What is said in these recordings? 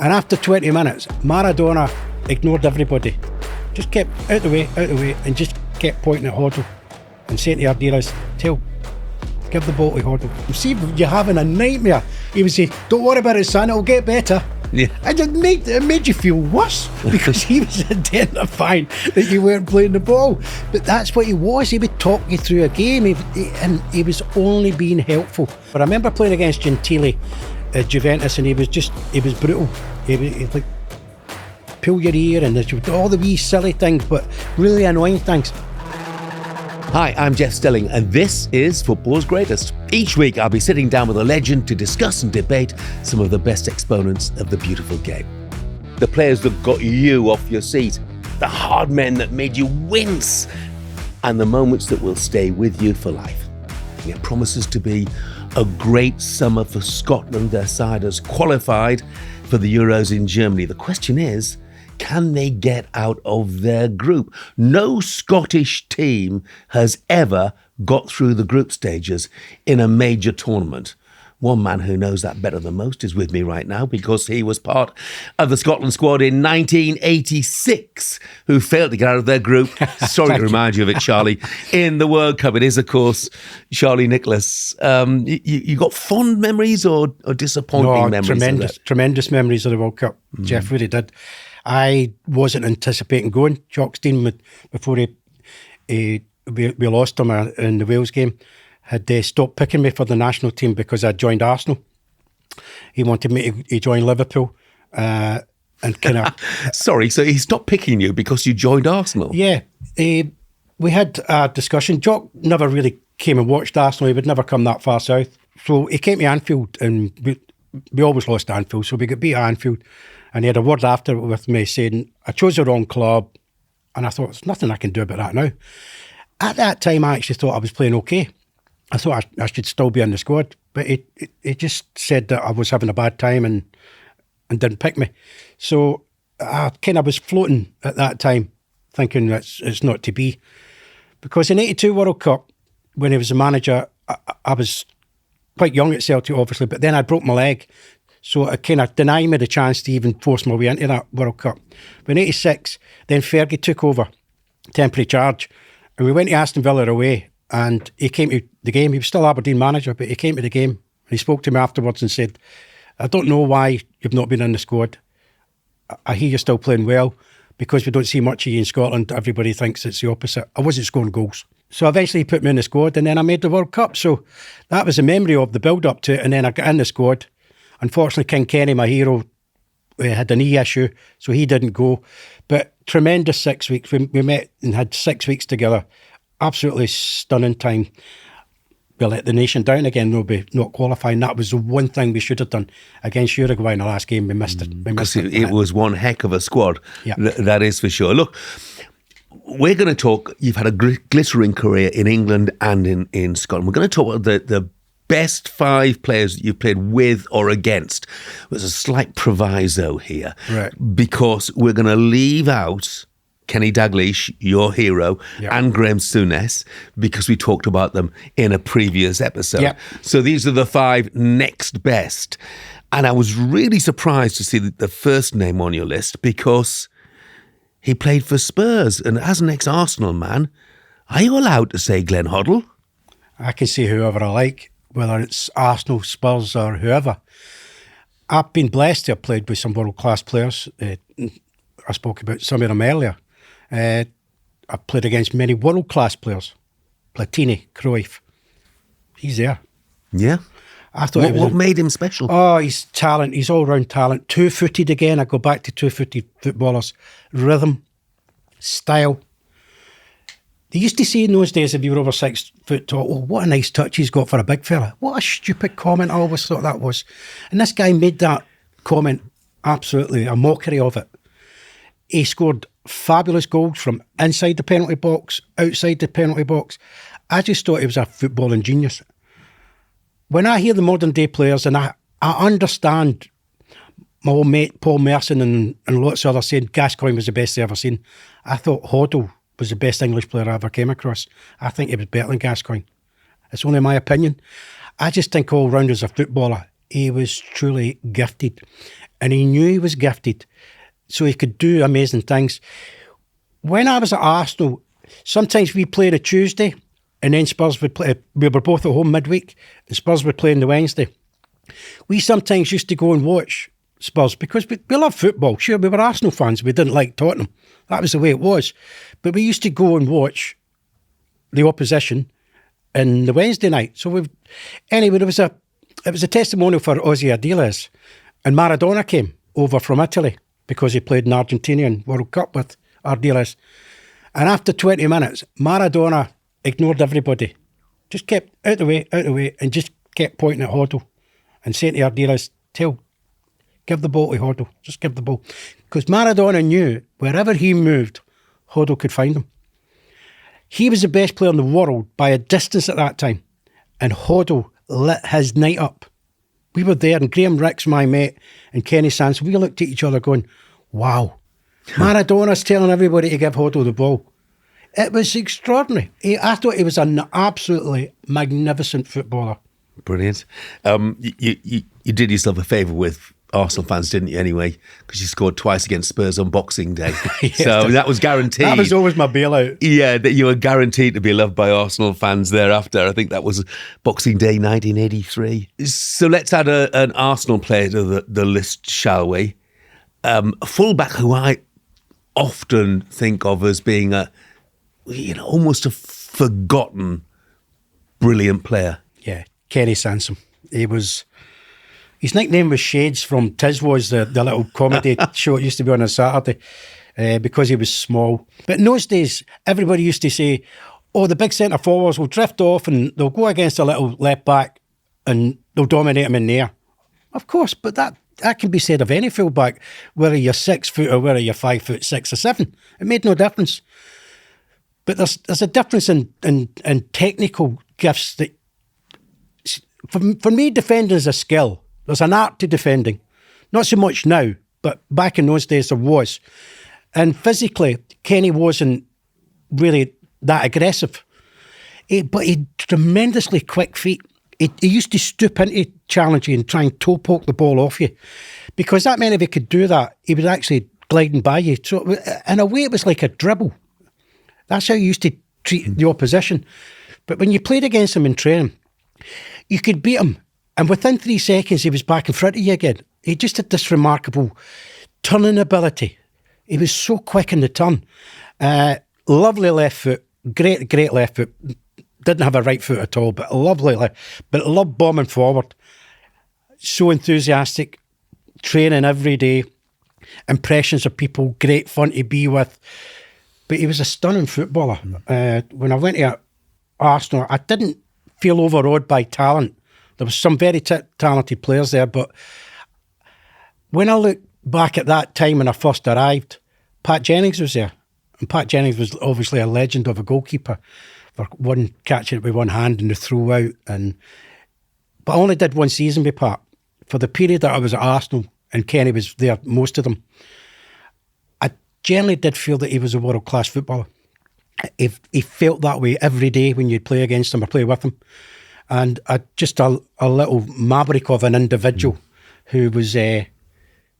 And after 20 minutes, Maradona ignored everybody. Just kept out the way, and just kept pointing at Hoddle and saying to Ardiras, give the ball to Hoddle. You see, you're having a nightmare. He would say, don't worry about it, son, it'll get better. Yeah. And it made you feel worse because he was identifying that you weren't playing the ball. But that's what he was. He would talk you through a game, and he was only being helpful. But I remember playing against Gentile at Juventus, and he was brutal. He was like, pull your ear, and all the wee silly things, but really annoying things. Hi, I'm Jeff Stelling, and this is Football's Greatest. Each week I'll be sitting down with a legend to discuss and debate some of the best exponents of the beautiful game. The players that got you off your seat, the hard men that made you wince, and the moments that will stay with you for life. It promises to be a great summer for Scotland. Their side has qualified for the Euros in Germany. The question is, can they get out of their group? No Scottish team has ever got through the group stages in a major tournament. One man who knows that better than most is with me right now because he was part of the Scotland squad in 1986 who failed to get out of their group. Sorry to remind you of it, Charlie. In the World Cup, it is, of course, Charlie Nicholas. You got fond memories or disappointing memories? Tremendous memories of the World Cup. Jeff really did. I wasn't anticipating going. Jockstein, before we lost him in the Wales game, had stopped picking me for the national team because I joined Arsenal. He wanted me to join Liverpool. And kind of Sorry, so he stopped picking you because you joined Arsenal? Yeah. We had a discussion. Jock never really came and watched Arsenal. He would never come that far south. So he came to Anfield, and we always lost at Anfield, so we got beat at Anfield. And he had a word after with me saying, I chose the wrong club. And I thought, there's nothing I can do about that now. At that time, I actually thought I was playing okay. I thought I should still be in the squad. But it just said that I was having a bad time and didn't pick me. So I kind of was floating at that time, thinking it's not to be. Because in '82 World Cup, when he was a manager, I was quite young at Celtic, obviously, but then I broke my leg. So it kind of denied me the chance to even force my way into that World Cup. But in '86, then Fergie took over, temporary charge, and we went to Aston Villa away, and he came to the game. He was still Aberdeen manager, but he came to the game, and he spoke to me afterwards and said, I don't know why you've not been in the squad. I hear you're still playing well, because we don't see much of you in Scotland. Everybody thinks it's the opposite. I wasn't scoring goals. So eventually he put me in the squad, and then I made the World Cup. So that was a memory of the build-up to it, and then I got in the squad. Unfortunately, King Kenny, my hero, had a knee issue, so he didn't go. But tremendous 6 weeks. We met and had 6 weeks together. Absolutely stunning time. We let the nation down again, though, by not qualifying. That was the one thing we should have done against Uruguay in the last game. We missed it. Because it was one heck of a squad. Yeah. That is for sure. Look, we're going to talk, you've had a glittering career in England and in Scotland. We're going to talk about the best 5 players that you played with or against. There's a slight proviso here. Right. Because we're going to leave out Kenny Dalglish, your hero, Yeah. and Graham Souness, because we talked about them in a previous episode. Yeah. So these are the 5 next best. And I was really surprised to see the first name on your list because he played for Spurs. And as an ex-Arsenal man, are you allowed to say Glenn Hoddle? I can say whoever I like, whether it's Arsenal, Spurs or whoever. I've been blessed to have played with some world-class players. I spoke about some of them earlier. I've played against many world-class players. Platini, Cruyff. He's there. Yeah. I thought What made him special? Oh, he's talent. He's all-round talent. Two-footed again. I go back to two-footed footballers. Rhythm, style. They used to say in those days, if you were over 6 foot tall, oh, what a nice touch he's got for a big fella. What a stupid comment I always thought that was. And this guy made that comment absolutely a mockery of it. He scored fabulous goals from inside the penalty box, outside the penalty box. I just thought he was a footballing genius. When I hear the modern day players, and I understand my old mate Paul Merson and lots of others saying Gascoigne was the best they ever seen, I thought Hoddle was the best English player I ever came across. I think he was better than Gascoigne. It's only my opinion. I just think all round as a footballer, he was truly gifted. And he knew he was gifted, so he could do amazing things. When I was at Arsenal, sometimes we played a Tuesday, and then Spurs would play. We were both at home midweek, and Spurs would play on the Wednesday. We sometimes used to go and watch Spurs because we love football. Sure, we were Arsenal fans. We didn't like Tottenham. That was the way it was. But we used to go and watch the opposition in the Wednesday night. So anyway, it was a testimonial for Ozzy Ardiles, and Maradona came over from Italy because he played in Argentinian World Cup with Ardiles. And after 20 minutes, Maradona ignored everybody, just kept out the way, and just kept pointing at Hoddle and saying to Ardiles, give the ball to Hoddle, just give the ball. Because Maradona knew wherever he moved, Hoddle could find him. He was the best player in the world by a distance at that time, and Hoddle lit his night up. We were there, and Graham Ricks, my mate, and Kenny Sansom, we looked at each other going, wow, Maradona's telling everybody to give Hoddle the ball. It was extraordinary. I thought he was an absolutely magnificent footballer. Brilliant. You did yourself a favour with Arsenal fans, didn't you, anyway? Because you scored twice against Spurs on Boxing Day. Yes, so that was guaranteed. That was always my bailout. Yeah, that you were guaranteed to be loved by Arsenal fans thereafter. I think that was Boxing Day 1983. So let's add an Arsenal player to the list, shall we? A fullback who I often think of as being almost a forgotten brilliant player. Yeah, Kenny Sansom. His nickname was Shades from Tiswas, the little comedy show it used to be on a Saturday, because he was small. But in those days, everybody used to say, oh, the big centre forwards will drift off and they'll go against a little left back and they'll dominate him in there. Of course, but that can be said of any fullback, whether you're 6 foot or whether you're 5'6" or 7. It made no difference. But there's a difference in technical gifts that, for me, defending is a skill. There's an art to defending. Not so much now, but back in those days there was. And physically, Kenny wasn't really that aggressive. But he had tremendously quick feet. He used to stoop into challenge you and try and toe poke the ball off you. Because that meant if he could do that, he was actually gliding by you. So in a way, it was like a dribble. That's how he used to treat the opposition. But when you played against him in training, you could beat him. And within 3 seconds, he was back in front of you again. He just had this remarkable turning ability. He was so quick in the turn. Lovely left foot, great left foot. Didn't have a right foot at all, but lovely left. But loved bombing forward. So enthusiastic, training every day. Impressions of people, great fun to be with. But he was a stunning footballer. When I went to Arsenal, I didn't feel overawed by talent. There was some very talented players there, but when I look back at that time when I first arrived, Pat Jennings was there. And Pat Jennings was obviously a legend of a goalkeeper for catching it with one hand and the throw out. But I only did one season with Pat. For the period that I was at Arsenal and Kenny was there, most of them, I generally did feel that he was a world-class footballer. He felt that way every day when you'd play against him or play with him. And just a little maverick of an individual who was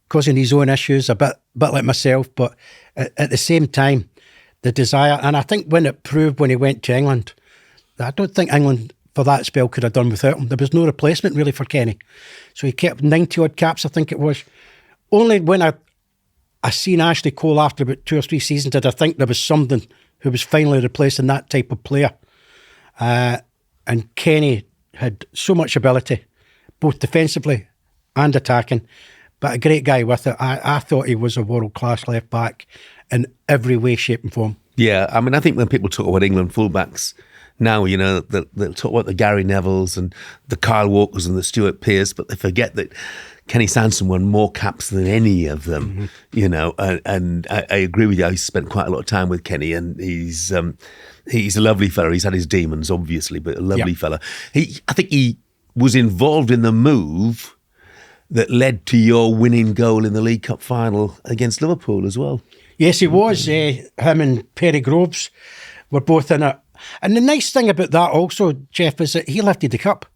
causing his own issues, a bit like myself, but at the same time, the desire. And I think when it proved when he went to England, I don't think England for that spell could have done without him. There was no replacement really for Kenny. So he kept 90-odd caps, I think it was. Only when I seen Ashley Cole after about 2 or 3 seasons did I think there was something who was finally replacing that type of player. And Kenny had so much ability, both defensively and attacking, but a great guy with it. I thought he was a world-class left-back in every way, shape and form. Yeah, I mean, I think when people talk about England fullbacks now, they'll talk about the Gary Nevilles and the Kyle Walkers and the Stuart Pearce, but they forget that Kenny Sansom won more caps than any of them, and I agree with you. I spent quite a lot of time with Kenny, and he's a lovely fella. He's had his demons, obviously, but a lovely fella. I think he was involved in the move that led to your winning goal in the League Cup final against Liverpool as well. Yes, he was. Him and Perry Groves were both in it. And the nice thing about that also, Jeff, is that he lifted the cup.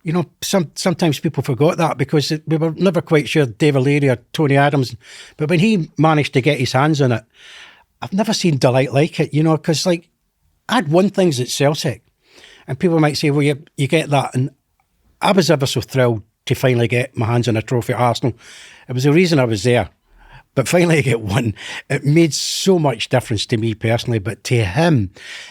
You know, sometimes people forgot that because we were never quite sure Dave O'Leary or Tony Adams. But when he managed to get his hands on it, I've never seen delight like it, you know, because like I'd won things at Celtic and people might say, well, you get that. And I was ever so thrilled to finally get my hands on a trophy at Arsenal. It was the reason I was there. But finally I get one. It made so much difference to me personally, but to him,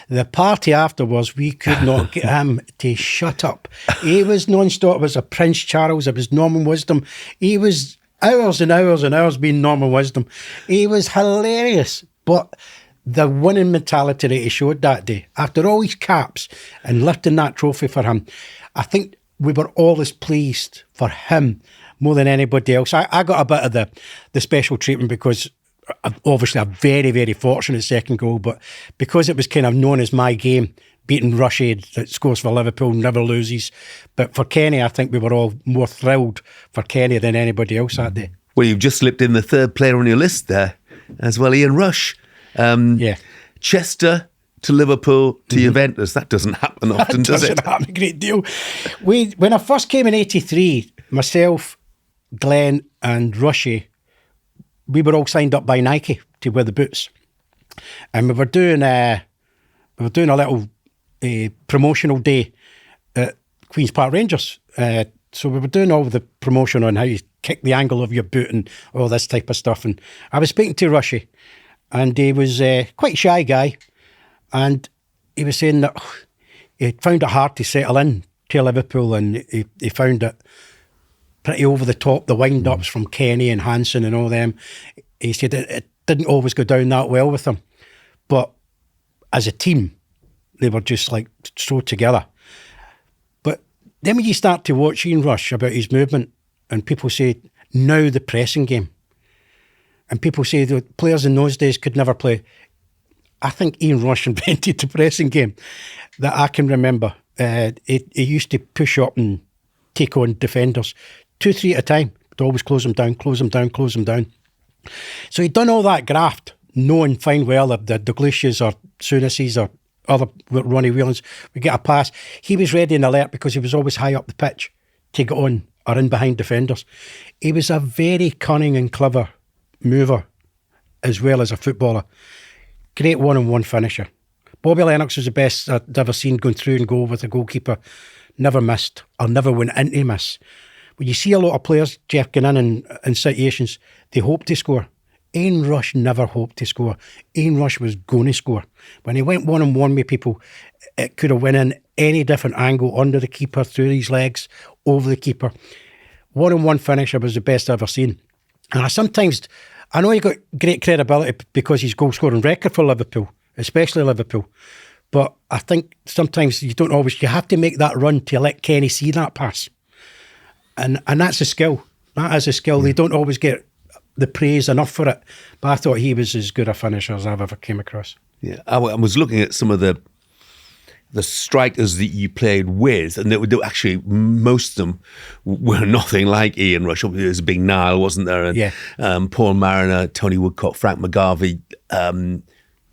the party afterwards, we could not get him to shut up. He was non-stop. It was a Prince Charles. It was Norman Wisdom. He was hours and hours and hours being Norman Wisdom. He was hilarious. But the winning mentality that he showed that day, after all his caps and lifting that trophy for him, I think we were all as pleased for him more than anybody else. I got a bit of the special treatment because obviously a very, very fortunate second goal, but because it was kind of known as my game, beating Rushy that scores for Liverpool, never loses. But for Kenny, I think we were all more thrilled for Kenny than anybody else that day. Well, you've just slipped in the third player on your list there as well, Ian Rush. Yeah. Chester to Liverpool to Juventus. That doesn't happen often, does it? Doesn't happen a great deal. When I first came in 83, myself, Glenn and Rushy, we were all signed up by Nike to wear the boots, and we were doing a little promotional day at Queen's Park Rangers. So we were doing all the promotion on how you kick the angle of your boot and all this type of stuff. And I was speaking to Rushy, and he was quite a shy guy, and he was saying that he found it hard to settle in to Liverpool, and he found it pretty over the top, the wind-ups from Kenny and Hansen and all them. He said it didn't always go down that well with them. But as a team, they were just like so together. But then when you start to watch Ian Rush about his movement, and people say, now the pressing game, and people say the players in those days could never play. I think Ian Rush invented the pressing game that I can remember. He used to push up and take on defenders 2-3 at a time, to always close them down, close them down, close them down. So he'd done all that graft, knowing fine well that the Douglases or Souness's or other Ronnie Whelans would get a pass. He was ready and alert because he was always high up the pitch to get on or in behind defenders. He was a very cunning and clever mover as well as a footballer. Great one-on-one finisher. Bobby Lennox was the best I'd ever seen going through and go with a goalkeeper. Never missed or never went into miss. When you see a lot of players, Jeff, going in situations, they hope to score. Ian Rush never hoped to score. Ian Rush was going to score. When he went one-on-one with people, it could have went in any different angle, under the keeper, through his legs, over the keeper. One-on-one finisher was the best I've ever seen. And I know he got great credibility because he's goal-scoring record for Liverpool, especially Liverpool. But I think sometimes you have to make that run to let Kenny see that pass. And that's a skill. That is a skill. They don't always get the praise enough for it. But I thought he was as good a finisher as I've ever came across. Yeah, I was looking at some of the strikers that you played with, and they were actually, most of them were nothing like Ian Rush. There was a big Nile, wasn't there? And, yeah. Paul Mariner, Tony Woodcock, Frank McGarvey.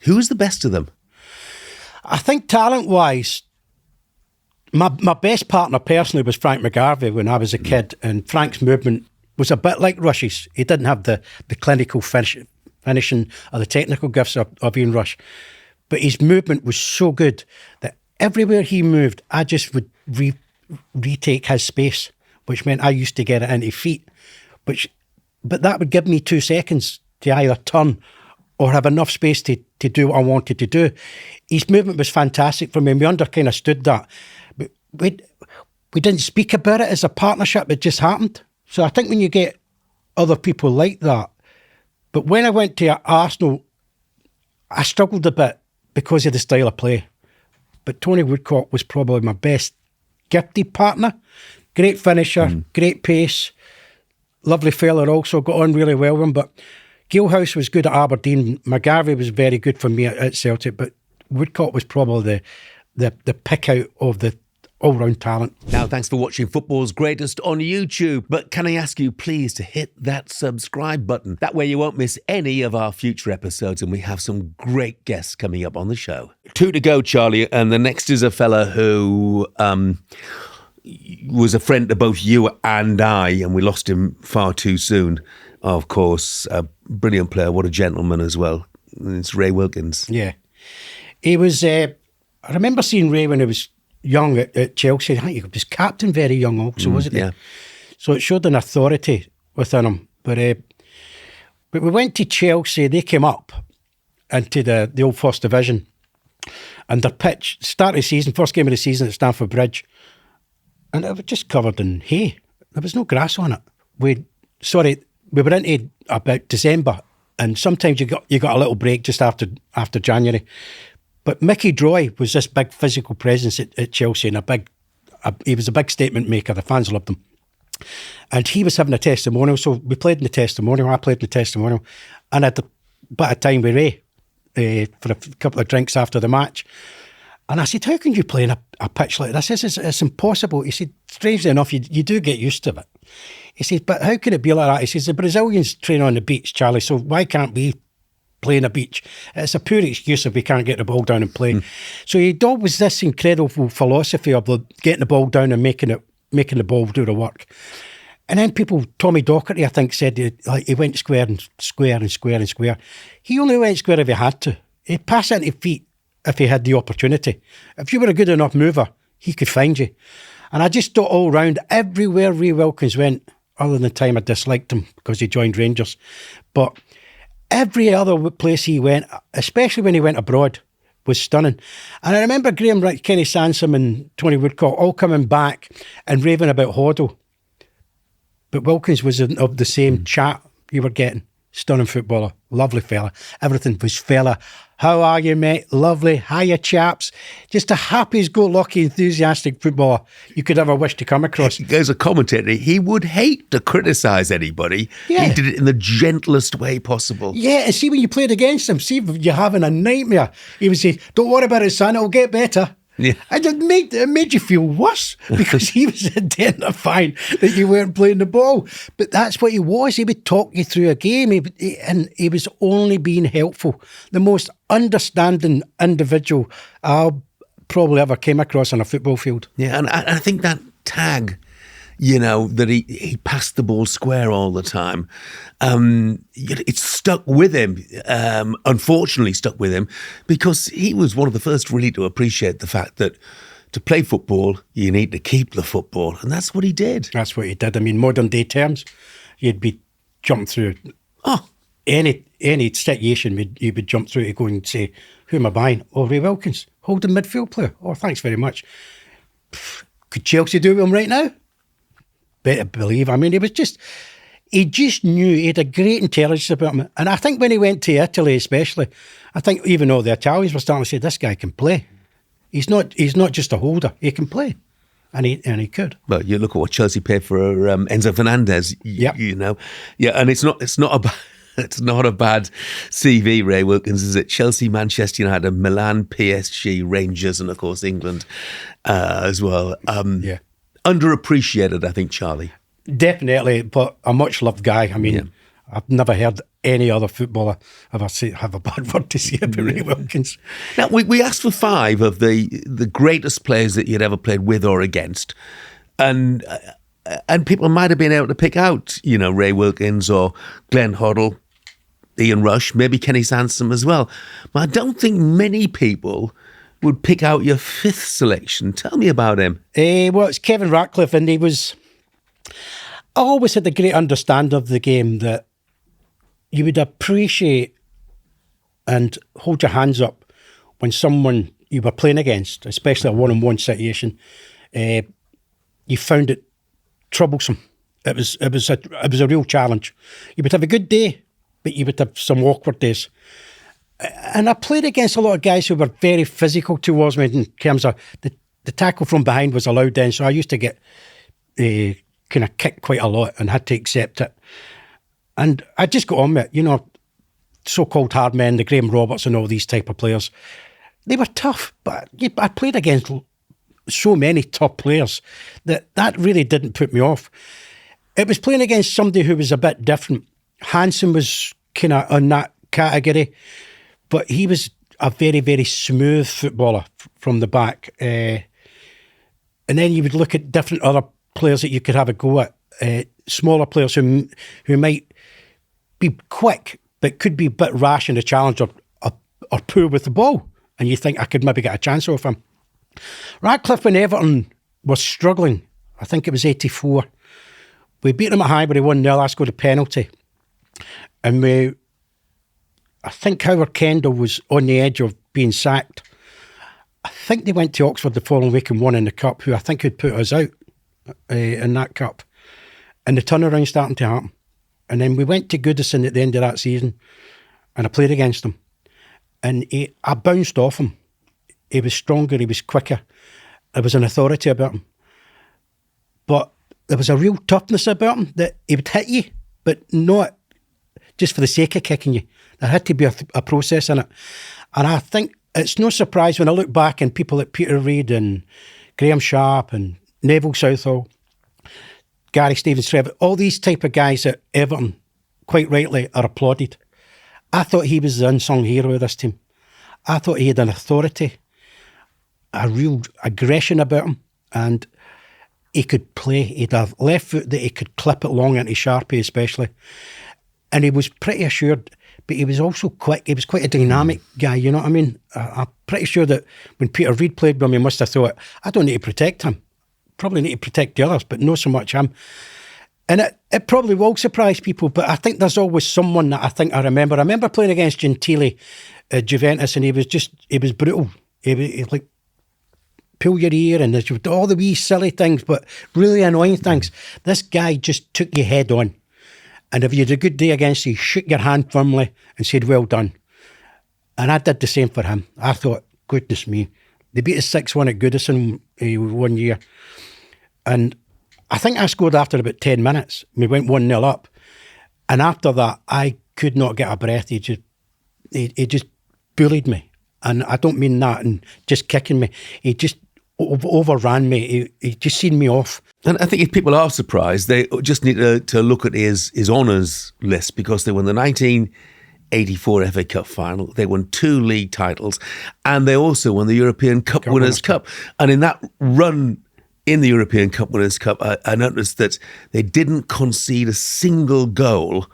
Who was the best of them? I think talent-wise, my best partner personally was Frank McGarvey when I was a kid, and Frank's movement was a bit like Rush's. He didn't have the clinical finishing or the technical gifts of Ian Rush, but his movement was so good that everywhere he moved, I just would retake his space, which meant I used to get it into feet, but that would give me 2 seconds to either turn or have enough space to do what I wanted to do. His movement was fantastic for me. We kind of stood that. But we didn't speak about it as a partnership. It just happened. So I think when you get other people like that, but when I went to Arsenal, I struggled a bit because of the style of play. But Tony Woodcock was probably my best gifted partner. Great finisher, great pace, lovely fella also, got on really well with him. But Galehouse was good at Aberdeen. McGarvey was very good for me at Celtic, but Woodcock was probably the pick out of the all-round talent. Now, thanks for watching Football's Greatest on YouTube. But can I ask you please to hit that subscribe button? That way you won't miss any of our future episodes, and we have some great guests coming up on the show. 2 to go, Charlie, and the next is a fella who was a friend to both you and I, and we lost him far too soon. Of course, a brilliant player. What a gentleman as well. It's Ray Wilkins. Yeah. He was, I remember seeing Ray when he was young at Chelsea. I think he was captain very young also, wasn't he? Yeah. So it showed an authority within him. But we went to Chelsea. They came up into the old First Division. And their pitch, start of the season, first game of the season at Stamford Bridge, and it was just covered in hay. There was no grass on it. We were into about December, and sometimes you got a little break just after January. But Mickey Droy was this big physical presence at Chelsea, and he was a big statement maker. The fans loved him. And he was having a testimonial, so we played in the testimonial, I played in the testimonial, and I had a bit of time with Ray for a couple of drinks after the match. And I said, how can you play in a pitch like this? It's impossible. He said, strangely enough, you do get used to it. He said, but how can it be like that? He says, the Brazilians train on the beach, Charlie, so why can't we play on a beach? It's a poor excuse if we can't get the ball down and play. So he'd always this incredible philosophy of getting the ball down and making the ball do the work. And then Tommy Docherty, I think, said he went square and square and square and square. He only went square if he had to. He'd pass into feet if he had the opportunity. If you were a good enough mover, he could find you. And I just thought all round, everywhere Ray Wilkins went, other than the time I disliked him because he joined Rangers, but every other place he went, especially when he went abroad, was stunning. And I remember Kenny Sansom and Tony Woodcock all coming back and raving about Hoddle. But Wilkins was of the same chat you were getting. Stunning footballer, lovely fella. Everything was fella. How are you, mate? Lovely. Hiya, chaps. Just the happiest-go-lucky, enthusiastic footballer you could ever wish to come across. As a commentator, he would hate to criticise anybody. Yeah. He did it in the gentlest way possible. Yeah, and see when you played against him, see if you're having a nightmare, he would say, don't worry about it, son, it'll get better. Yeah. And it made you feel worse because he was identifying that you weren't playing the ball. But that's what he was. He would talk you through a game, and he was only being helpful. The most understanding individual I probably ever came across on a football field. Yeah, and I think that tag, that he passed the ball square all the time, it's stuck with him, unfortunately stuck with him, because he was one of the first really to appreciate the fact that to play football, you need to keep the football, and that's what he did. That's what he did. I mean, modern day terms, you'd be jumping through any situation you would jump through to go and say, who am I buying? Oh, Ray Wilkins, holding midfield player. Oh, thanks very much. Could Chelsea do with him right now? Better believe. I mean, he just knew, he had a great intelligence about him. And I think when he went to Italy especially, I think even though the Italians were starting to say, this guy can play. He's not just a holder, he can play. And he could. Well, you look at what Chelsea paid for Enzo Fernandez, Yep. Yeah, and it's not a bad CV, Ray Wilkins, is it? Chelsea, Manchester United, Milan, PSG, Rangers, and of course England as well. Yeah. Underappreciated, I think, Charlie. Definitely, but a much-loved guy. I mean, I've never heard any other footballer ever have a bad word to say about Ray Wilkins. Now, we asked for 5 of the greatest players that you'd ever played with or against, and people might have been able to pick out, Ray Wilkins or Glenn Hoddle, Ian Rush, maybe Kenny Sansom as well. But I don't think many people would pick out your 5th selection. Tell me about him. Well, it's Kevin Ratcliffe, and I always had a great understanding of the game that you would appreciate and hold your hands up when someone you were playing against, especially a one-on-one situation, you found it troublesome. It was a real challenge. You would have a good day, but you would have some awkward days. And I played against a lot of guys who were very physical towards me in terms of the tackle from behind was allowed then, so I used to get kind of kicked quite a lot and had to accept it. And I just got on with it, so-called hard men, the Graham Roberts and all these type of players. They were tough, but I played against so many top players that really didn't put me off. It was playing against somebody who was a bit different. Sansom was kind of on that category, but he was a very, very smooth footballer from the back. And then you would look at different other players that you could have a go at, smaller players who might be quick, but could be a bit rash in the challenge or poor with the ball. And you think, I could maybe get a chance off him. Ratcliffe when Everton was struggling, I think it was 84. We beat them at Highbury 1-0, I scored a penalty. And I think Howard Kendall was on the edge of being sacked. I think they went to Oxford the following week and won in the Cup, who I think had put us out in that Cup. And the turnaround starting to happen. And then we went to Goodison at the end of that season, and I played against him. And I bounced off him. He was stronger, he was quicker. There was an authority about him. But there was a real toughness about him, that he would hit you, but not just for the sake of kicking you. There had to be a process in it. And I think it's no surprise when I look back and people like Peter Reid and Graham Sharp and Neville Southall, Gary Stevens-Trevor, all these type of guys at Everton, quite rightly, are applauded. I thought he was the unsung hero of this team. I thought he had an authority, a real aggression about him, and he could play. He had a left foot that he could clip it long into Sharpie especially. And he was pretty assured, but he was also quick. He was quite a dynamic guy, you know what I mean? I'm pretty sure that when Peter Reid played with him, he must have thought, I don't need to protect him. Probably need to protect the others, but not so much him. And it probably will surprise people, but I think there's always someone that I remember. I remember playing against Gentili at Juventus, and he was brutal. He was like, pull your ear, and there's all the wee silly things, but really annoying things. This guy just took you head on. And if you had a good day against you, he shook your hand firmly and said, well done. And I did the same for him. I thought, goodness me. They beat us 6-1 at Goodison 1 year. And I think I scored after about 10 minutes. We went 1-0 up. And after that, I could not get a breath. He just bullied me. And I don't mean that and just kicking me. He just overran me. He just seen me off. And I think if people are surprised, they just need to look at his honours list, because they won the 1984 FA Cup final, they won 2 league titles, and they also won the European Cup Winners' Cup. And in that run in the European Cup Winners' Cup, I noticed that they didn't concede a single goal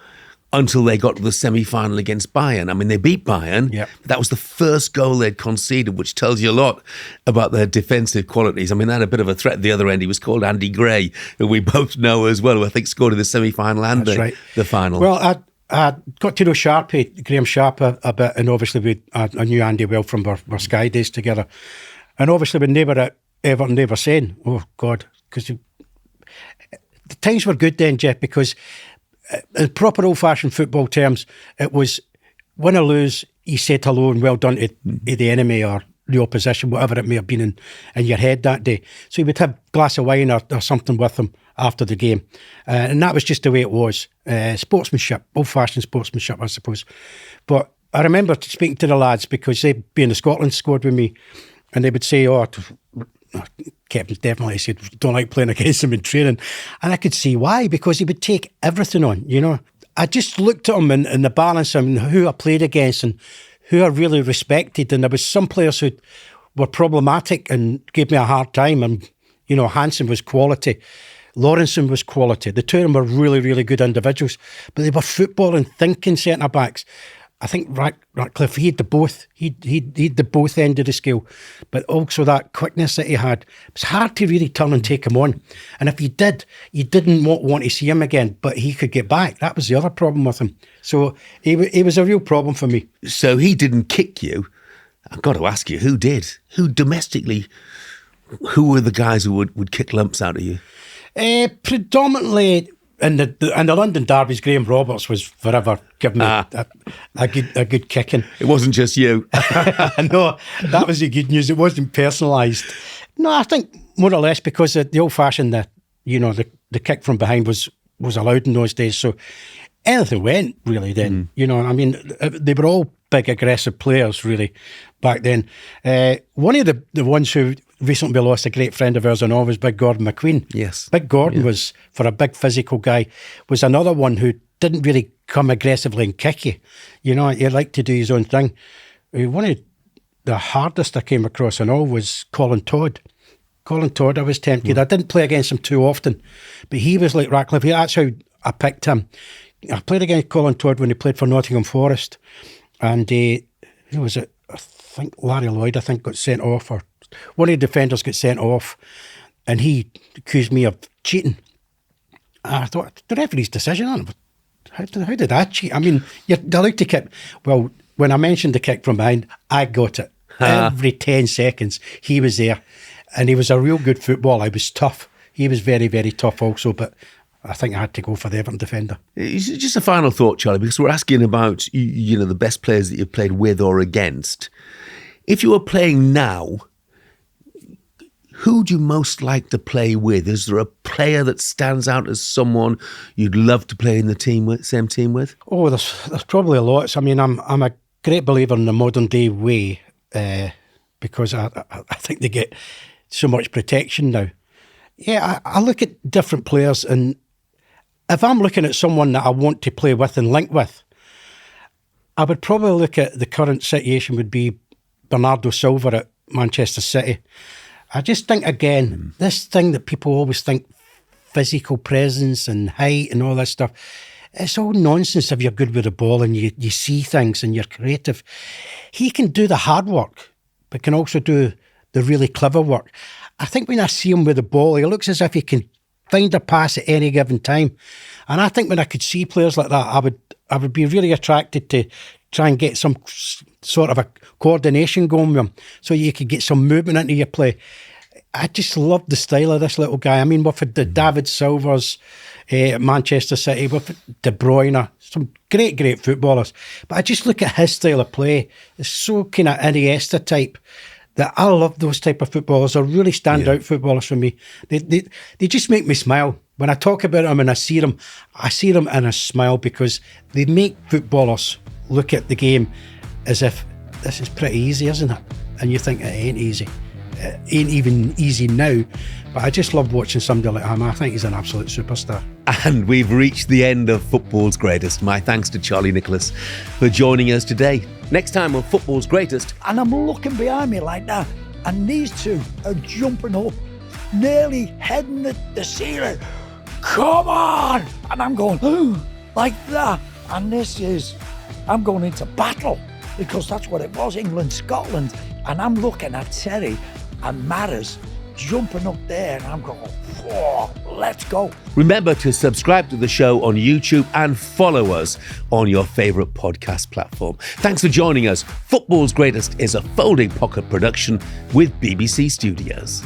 until they got to the semi-final against Bayern. I mean, they beat Bayern. Yep. That was the first goal they'd conceded, which tells you a lot about their defensive qualities. I mean, they had a bit of a threat at the other end. He was called Andy Gray, who we both know as well, who I think scored in the semi-final and the final. Well, I got to know Sharpie, Graham Sharp, a bit, and obviously I knew Andy well from our Sky days together. And obviously when they were at Everton, they were saying, oh God, because the times were good then, Jeff, because in proper old-fashioned football terms, it was win or lose, you said hello and well done to the enemy or the opposition, whatever it may have been in your head that day. So you would have a glass of wine or something with them after the game. And that was just the way it was. Sportsmanship, old-fashioned sportsmanship, I suppose. But I remember speaking to the lads, because they'd be in the Scotland squad with me, and they would say, Captain definitely said, don't like playing against him in training. And I could see why, because he would take everything on, you know. I just looked at him and the balance and who I played against and who I really respected. And there was some players who were problematic and gave me a hard time. And, you know, Sansom was quality. Lawrenson was quality. The two of them were really, really good individuals. But they were footballing, thinking centre-backs. I think Ratcliffe, he had the both. He had the both end of the scale, but also that quickness that he had. It was hard to really turn and take him on. And if you did, you didn't want to see him again, but he could get back. That was the other problem with him. So he was a real problem for me. So he didn't kick you. I've got to ask you, who did? Who domestically, who were the guys who would kick lumps out of you? Predominantly... And the London derbies, Graham Roberts was forever giving me a good kicking. It wasn't just you. No, that was the good news. It wasn't personalised. No, I think more or less because the old-fashioned, the kick from behind was allowed in those days. So anything went, really, then. You know, I mean, they were all big, aggressive players, really, back then. One of the ones who recently lost, a great friend of ours and all, was Big Gordon McQueen. Yes. Big Gordon was, for a big physical guy, was another one who didn't really come aggressively and kick you. You know, he liked to do his own thing. One of the hardest I came across and all was Colin Todd. Colin Todd, I was tempted. I didn't play against him too often, but he was like Ratcliffe. That's how I picked him. I played against Colin Todd when he played for Nottingham Forest, and who was it? I think Larry Lloyd, got sent off, or one of the defenders got sent off, and he accused me of cheating. And I thought, the referee's decision on it. How did I cheat? I mean, you're allowed to kick. Well, when I mentioned the kick from behind, I got it. Every 10 seconds, he was there. And he was a real good footballer. He was tough. He was very, very tough also, but I think I had to go for the Everton defender. Just a final thought, Charlie, because we're asking about, the best players that you've played with or against. If you were playing now, who do you most like to play with? Is there a player that stands out as someone you'd love to play in the same team with? Oh, there's probably lots. I mean, I'm a great believer in the modern day way because I think they get so much protection now. Yeah, I look at different players, and if I'm looking at someone that I want to play with and link with, I would probably look at the current situation would be Bernardo Silva at Manchester City. I just think, again, this thing that people always think, physical presence and height and all that stuff, it's all nonsense if you're good with the ball and you see things and you're creative. He can do the hard work, but can also do the really clever work. I think when I see him with the ball, he looks as if he can find a pass at any given time. And I think when I could see players like that, I would be really attracted to try and get some sort of a coordination going with him so you could get some movement into your play. I just love the style of this little guy. I mean, we've had the David Silvers at Manchester City, we've had De Bruyne, some great footballers. But I just look at his style of play. It's so kind of Iniesta type that I love those type of footballers. They're really stand-out footballers for me. They just make me smile. When I talk about them and I see them in a smile because they make footballers look at the game as if this is pretty easy, isn't it? And you think it ain't easy. It ain't even easy now. But I just love watching somebody like him. I think he's an absolute superstar. And we've reached the end of Football's Greatest. My thanks to Charlie Nicholas for joining us today. Next time on Football's Greatest. And I'm looking behind me like that, and these two are jumping up, nearly heading at the ceiling. Come on! And I'm going, ooh, like that. And I'm going into battle, because that's what it was, England, Scotland. And I'm looking at Terry and Matters jumping up there, and I'm going, whoa, let's go. Remember to subscribe to the show on YouTube and follow us on your favourite podcast platform. Thanks for joining us. Football's Greatest is a Folding Pocket production with BBC Studios.